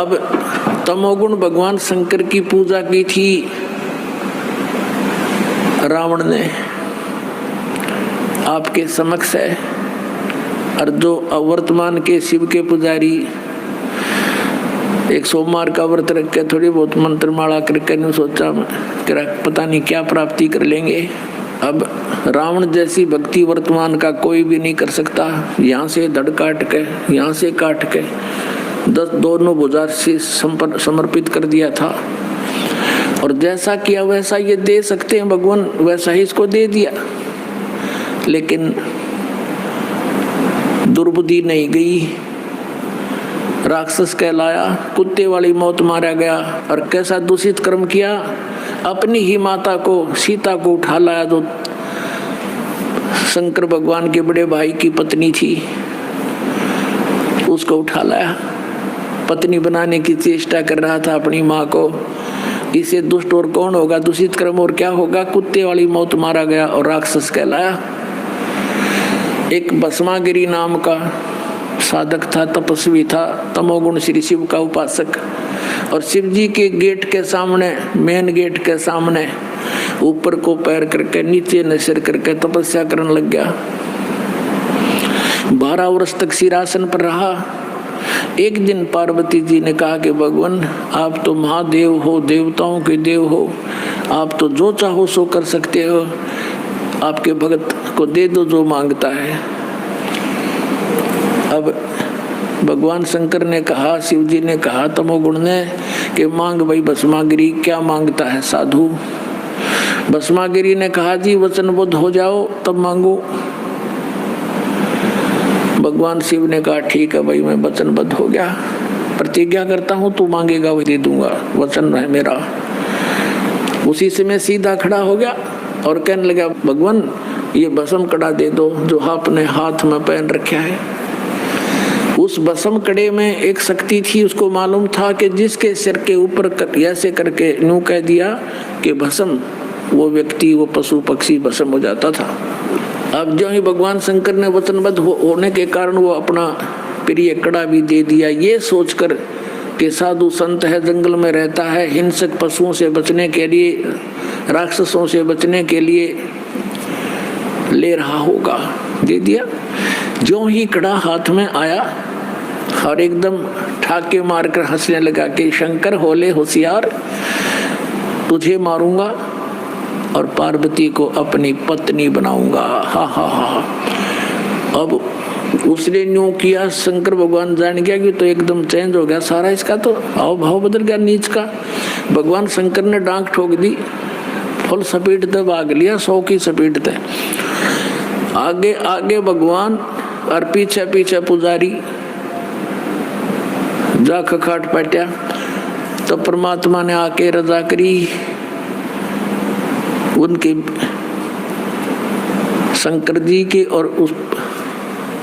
अब तमोगुण भगवान शंकर की पूजा की थी रावण ने, आपके समक्ष है। और जो वर्तमान के शिव के पुजारी एक सोमवार का व्रत रख के थोड़ी बहुत मंत्र माला करके नहीं सोचा पता नहीं क्या प्राप्ति कर लेंगे। अब रावण जैसी भक्ति वर्तमान का कोई भी नहीं कर सकता। यहाँ से धड़ काट के, यहाँ से काट के 10 दोनों भुजा से समर्पित कर दिया था। और जैसा किया वैसा ये दे सकते हैं भगवान, वैसा ही इसको दे दिया। लेकिन दुर्बुद्धि नहीं गई, राक्षस कहलाया, कुत्ते वाली मौत मारा गया। और कैसा दूषित कर्म किया, अपनी ही माता को, सीता को उठा लाया, जो शंकर भगवान के बड़े भाई की पत्नी थी, उसको उठा लाया। पत्नी बनाने की चेष्टा कर रहा था अपनी माँ को। इसे दुष्ट और कौन होगा, दूषित कर्म और क्या होगा। कुत्ते वाली मौत मारा गया और राक्षस कहलाया। एक भस्मागिरी नाम का साधक था, तपस्वी था, तमोगुण श्री शिव का उपासक। और शिव जी के गेट के सामने, मेन गेट के सामने ऊपर को पैर करके नीचे नसर करके तपस्या करने लग गया। 12 वर्ष तक सिरासन पर रहा। एक दिन पार्वती जी ने कहा कि भगवान आप तो महादेव हो, देवताओं के देव हो, आप तो जो चाहो सो कर सकते हो, आपके भगत को दे दो जो मांगता है। अब भगवान शंकर ने कहा, शिव जी ने कहा तमोगुण ने कि मांग भाई भस्मागिरी, क्या मांगता है साधु। भस्मागिरी ने कहा जी वचनबद्ध हो जाओ तब मांगो। भगवान शिव ने कहा ठीक है भाई, मैं वचनबद्ध हो गया, प्रतिज्ञा करता हूँ तू मांगेगा वही दे दूंगा, वचन है मेरा। उसी से मैं सीधा खड़ा हो गया और कहने लगा भगवान ये भस्म कड़ा दे दो जो आपने हाथ में पहन रखा है। उस भस्म कड़े में एक शक्ति थी, उसको मालूम था कि जिसके सिर के ऊपर ऐसे करके यूं कह दिया कि भस्म, वो व्यक्ति, वो पशु पक्षी भस्म हो जाता था। अब जो ही भगवान शंकर ने वचनबद्ध होने के कारण वो अपना प्रिय कड़ा भी दे दिया, ये सोचकर कि साधु संत है, जंगल में रहता है, हिंसक पशुओं से बचने के लिए, राक्षसों से बचने के लिए ले रहा होगा, दे दिया। जो ही कड़ा हाथ में आया और एकदम ठाके मारकर हंसने लगा कि शंकर होले होशियार, तुझे मारूंगा और पार्वती को अपनी पत्नी बनाऊंगा। हा हा हा। अब उसने न्यू किया, शंकर भगवान जान गया कि तो एकदम चेंज हो गया सारा, इसका तो हाव भाव बदल गया नीच का। भगवान शंकर ने डांक ठोक दी, फुल स्पीड से भाग लिया, 100 की स्पीड से। आगे आगे भगवान और पीछे पीछे पुजारी जा खखाट पटा। तो परमात्मा ने आके रजा करी, उनके शंकर जी के और उस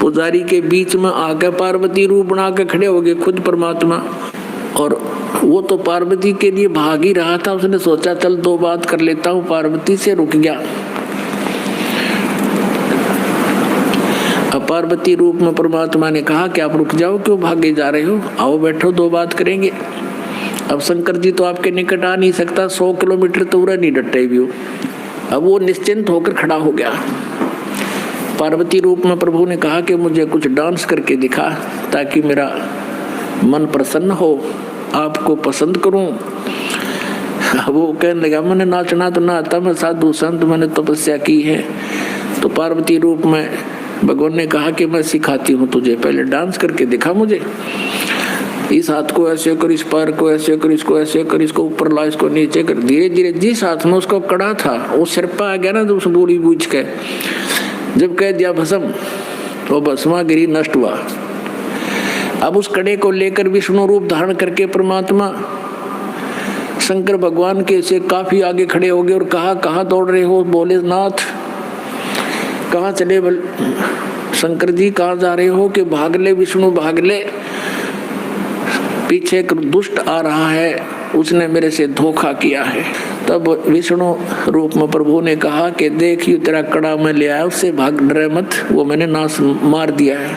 पुजारी के बीच में आकर पार्वती रूप बना के खड़े हो गए खुद परमात्मा। और वो तो पार्वती के लिए भाग ही रहा था, उसने सोचा चल 2 बात कर लेता हूँ, पार्वती से रुक गया। अब पार्वती रूप में परमात्मा ने कहा कि आप रुक जाओ, क्यों भागे जा रहे हो, आओ बैठो 2 बात करेंगे। अब शंकर जी तो आपके निकट आ नहीं सकता, 100 किलोमीटर तो उड़ा नहीं डटे भी हो। अब वो निश्चिंत होकर खड़ा हो गया। पार्वती रूप में प्रभु ने कहा कि मुझे कुछ डांस करके दिखा ताकि मेरा मन प्रसन्न हो, आपको पसंद करूं। वो कहने लगा मैंने नाचना तो ना आता, मैं साधु संत, मैंने तपस्या की है। तो पार्वती रूप में भगवान ने कहा कि मैं सिखाती हूँ तुझे, पहले डांस करके दिखा मुझे। इस हाथ को ऐसे कर, इस पैर को ऐसे कर, इसको ऐसे कर, इसको ऊपर ला, इसको नीचे कर। धीरे धीरे जिस हाथ में उसको कड़ा था वो सिर पर आ गया ना, तो उस बूढ़ी बूझ के जब कह दिया भस्म, तो भस्मागिरी नष्ट हुआ। अब उस कड़े को लेकर विष्णु रूप धारण करके परमात्मा शंकर भगवान के से काफी आगे खड़े हो गए और कहा कहाँ दौड़ रहे हो। बोले नाथ कहाँ चले, शंकर जी कहाँ जा रहे हो, कि भाग ले विष्णु भाग ले, पीछे एक दुष्ट आ रहा है, उसने मेरे से धोखा किया है। तब विष्णु रूप में प्रभु ने कहा कि देखिए तेरा कड़ा मैं ले आया, उससे भाग डरे मत, वो मैंने नाश मार दिया है।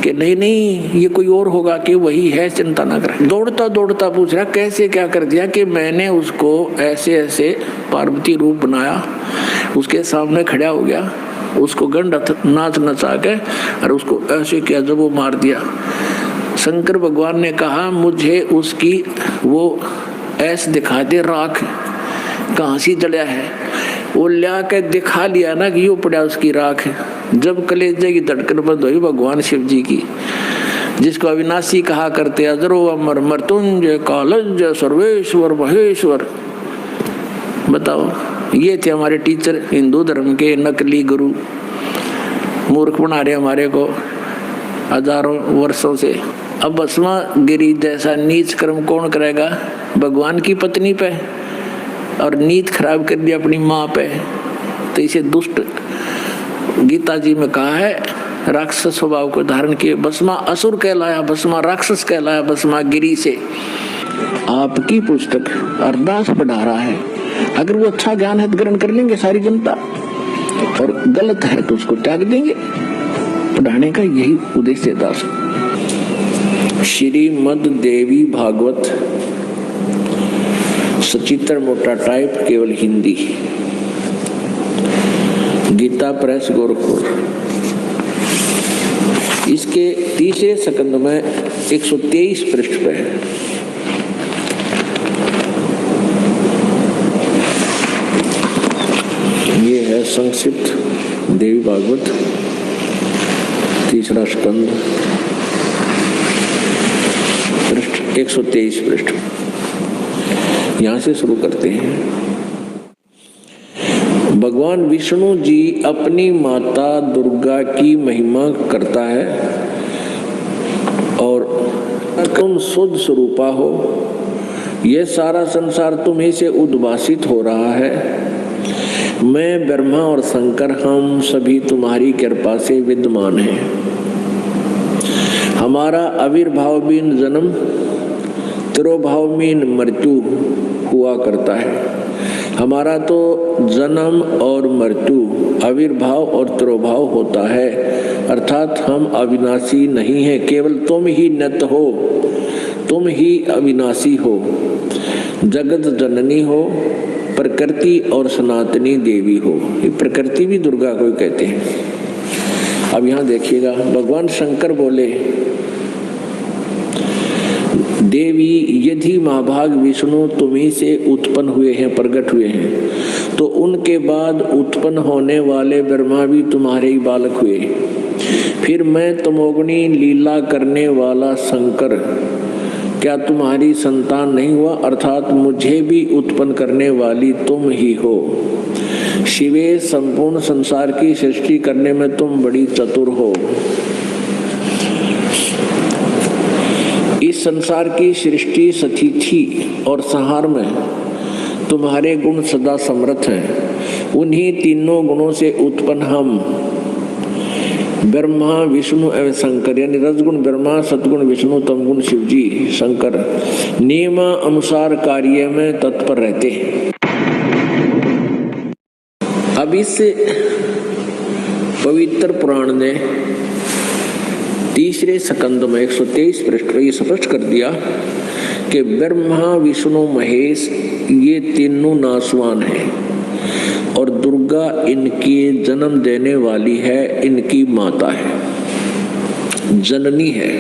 कि नहीं नहीं ये कोई और होगा, कि वही है, चिंता ना करें। दौड़ता दौड़ता पूछ रहा कैसे क्या कर दिया? कि मैंने उसको ऐसे ऐसे पार्वती रूप बनाया, उसके सामने खड़ा हो गया, उसको गंड नाच नचा के और उसको ऐसे किया, जब वो मार दिया। शंकर भगवान ने कहा मुझे उसकी वो ऐसे दिखा दे, राख कहाँ से जलिया है। वो ला के दिखा लिया ना कि यो पड़ा उसकी राख। जब कलेजे की धड़कन बंद हुई भगवान शिव जी की, जिसको अविनाशी कहा करते, अजरो अमर मृत्युंजय कालंजय सर्वेश्वर महेश्वर। बताओ, ये थे हमारे टीचर हिंदू धर्म के नकली गुरु, मूर्ख बना रहे हमारे को हजारों वर्षों से। अब भस्मा गिरी जैसा नीच कर्म कौन करेगा? भगवान की पत्नी पे, और नीत खराब कर दिया अपनी माँ पे, तो इसे दुष्ट गीता जी में कहा है राक्षस स्वभाव को धारण किए। भस्मा असुर कहलाया, भस्मा राक्षस कहलाया, भस्मा गिरी से। आपकी पुस्तक अरदास बढ़ा रहा है, अगर वो अच्छा ज्ञान है तो ग्रहण कर लेंगे सारी जनता, और गलत है तो उसको त्याग देंगे। पढ़ाने का यही उद्देश्य दास। श्रीमद् देवी भागवत सचित्र मोटा टाइप, केवल हिंदी, गीता प्रेस गोरखपुर। इसके तीसरे स्कंद में 123 पृष्ठ पे है। ये है संक्षिप्त देवी भागवत तीसरा स्कंद, पृष्ठ 123 पृष्ठ। यहां से शुरू करते हैं। भगवान विष्णु जी अपनी माता दुर्गा की महिमा करता है और तुम शुद्ध स्वरूपा हो, यह सारा संसार तुम्हीं से उद्भासित हो रहा है। मैं ब्रह्मा और शंकर हम सभी तुम्हारी कृपा से विद्यमान हैं। हमारा आविर्भाव बिन जन्म, तिरोभाव बिन मृत्यु हुआ करता है। हमारा तो जन्म और मृत्यु, आविर्भाव और तिरोभाव होता है, अर्थात हम अविनाशी नहीं हैं। केवल तुम ही नित्य हो, तुम ही अविनाशी हो, जगत जननी हो, प्रकृति और सनातनी देवी हो। ये प्रकृति भी दुर्गा को कहते हैं। अब यहाँ देखिएगा, भगवान शंकर बोले, देवी यदि महाभाग विष्णु तुम्ही से उत्पन्न हुए हैं, प्रकट हुए हैं, तो उनके बाद उत्पन्न होने वाले ब्रह्मा भी तुम्हारे ही बालक हुए। फिर मैं तमोगुणी लीला करने वाला शंकर क्या तुम्हारी संतान नहीं हुआ? अर्थात मुझे भी उत्पन्न करने वाली तुम ही हो। शिवे, संपूर्ण संसार की सृष्टि करने में तुम बड़ी चतुर हो। इस संसार की सृष्टि, स्थिति और संहार में तुम्हारे गुण सदा समर्थ हैं। उन्हीं तीनों गुणों से उत्पन्न हम ब्रह्मा, विष्णु एवं शंकर, यानी रजगुण ब्रह्मा, सतगुण विष्णु, तमगुण शिव जी शंकर, नियम अनुसार कार्य में तत्पर रहते हैं। अब इस पवित्र पुराण ने तीसरे स्कंद में 123 पृष्ठ पर यह स्पष्ट कर दिया कि ब्रह्मा, विष्णु, महेश ये तीनों नासवान हैं और दुर्गा इनकी जन्म देने वाली है, इनकी माता है, जननी है।